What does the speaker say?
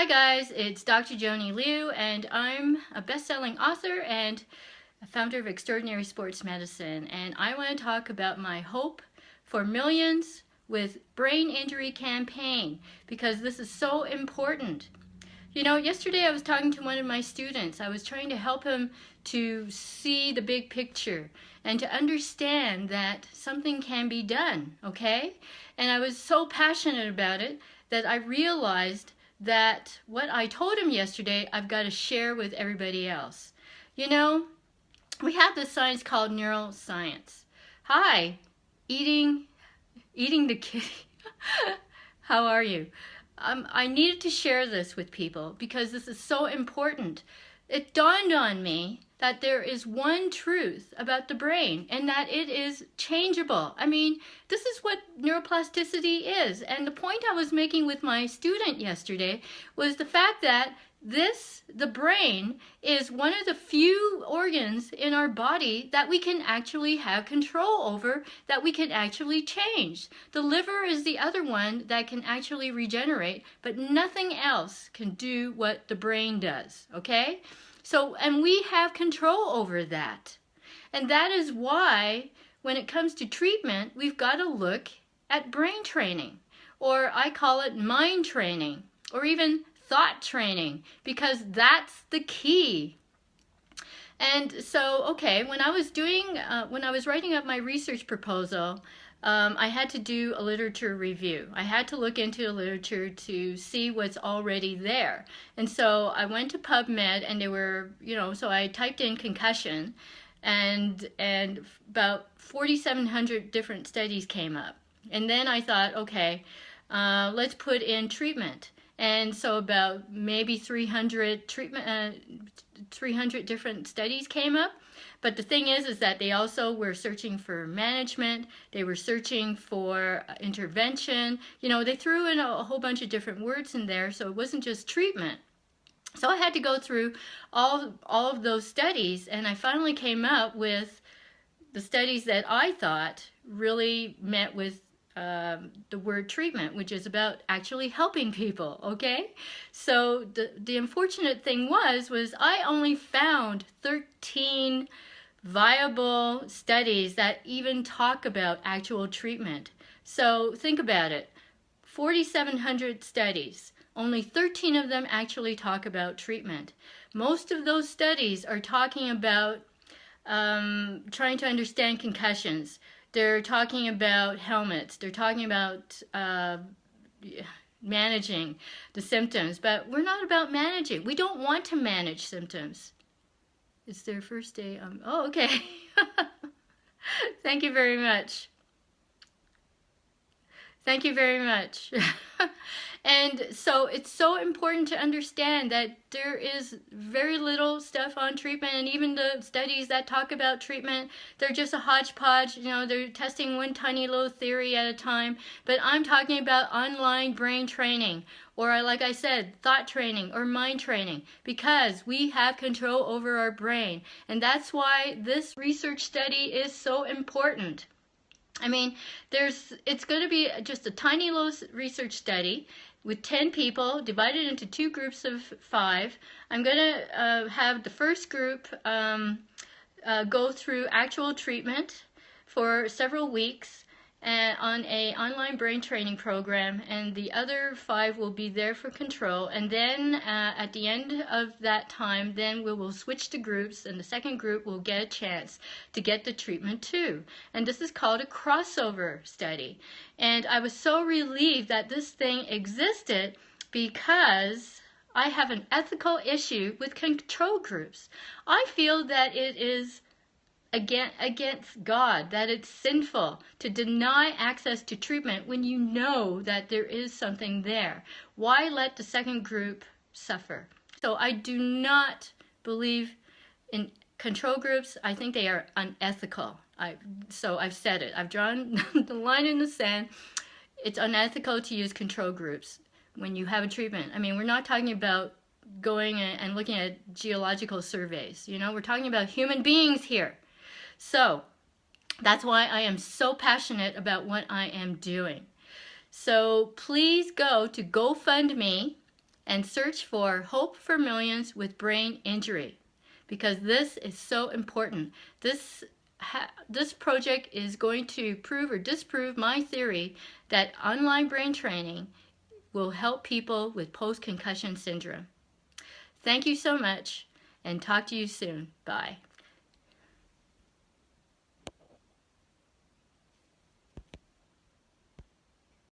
Hi guys, it's Dr. Joni Liu, and I'm a best-selling author and a founder of Extraordinary Sports Medicine, and I want to talk about my Hope for Millions with Brain Injury campaign because this is so important. You know, yesterday I was talking to one of my students. I was trying to help him to see the big picture and to understand that something can be done, okay? And I was so passionate about it that I realized that what I told him yesterday, I've got to share with everybody else. You know, we have this science called neuroscience. Hi, eating the kitty. How are you? I needed to share this with people because this is so important. It dawned on me that there is one truth about the brain and that it is changeable. I mean, this is what neuroplasticity is. And the point I was making with my student yesterday was the fact that the brain is one of the few organs in our body that we can actually have control over, that we can actually change. The liver is the other one that can actually regenerate, but nothing else can do what the brain does, okay? So, and we have control over that. And that is why, when it comes to treatment, we've got to look at brain training, or I call it mind training, or even thought training, because that's the key. And so, okay, when I was writing up my research proposal, I had to do a literature review. I had to look into the literature to see what's already there. And so I went to PubMed, and they were, so I typed in concussion, and about 4,700 different studies came up. And then I thought, okay, let's put in treatment. And so about maybe 300 different studies came up. But the thing is that they also were searching for management. They were searching for intervention. They threw in a whole bunch of different words in there, so it wasn't just treatment. So I had to go through all of those studies, and I finally came up with the studies that I thought really met with the word treatment, which is about actually helping people, okay? So the unfortunate thing was I only found 13 viable studies that even talk about actual treatment. So think about it. 4,700 studies. Only 13 of them actually talk about treatment. Most of those studies are talking about trying to understand concussions. They're talking about helmets. They're talking about managing the symptoms. But we're not about managing. We don't want to manage symptoms. It's their first day. Oh, okay. Thank you very much. Thank you very much. And so it's so important to understand that there is very little stuff on treatment, and even the studies that talk about treatment, they're just a hodgepodge. They're testing one tiny little theory at a time. But I'm talking about online brain training, or like I said, thought training or mind training, because we have control over our brain. And that's why this research study is so important. I mean, it's going to be just a tiny little research study with 10 people divided into 2 groups of 5. I'm going to have the first group go through actual treatment for several weeks on an online brain training program, and the other 5 will be there for control. And then at the end of that time, then we will switch the groups, and the second group will get a chance to get the treatment too. And this is called a crossover study. And I was so relieved that this thing existed, because I have an ethical issue with control groups. I feel that it is against God, that it's sinful to deny access to treatment when you know that there is something there. Why let the second group suffer? So I do not believe in control groups. I think they are unethical. So I've said it. I've drawn the line in the sand. It's unethical to use control groups when you have a treatment. I mean, we're not talking about going and looking at geological surveys. We're talking about human beings here. So that's why I am so passionate about what I am doing. So please go to GoFundMe and search for Hope for Millions with Brain Injury, because this is so important. This project is going to prove or disprove my theory that online brain training will help people with post-concussion syndrome. Thank you so much, and talk to you soon. Bye.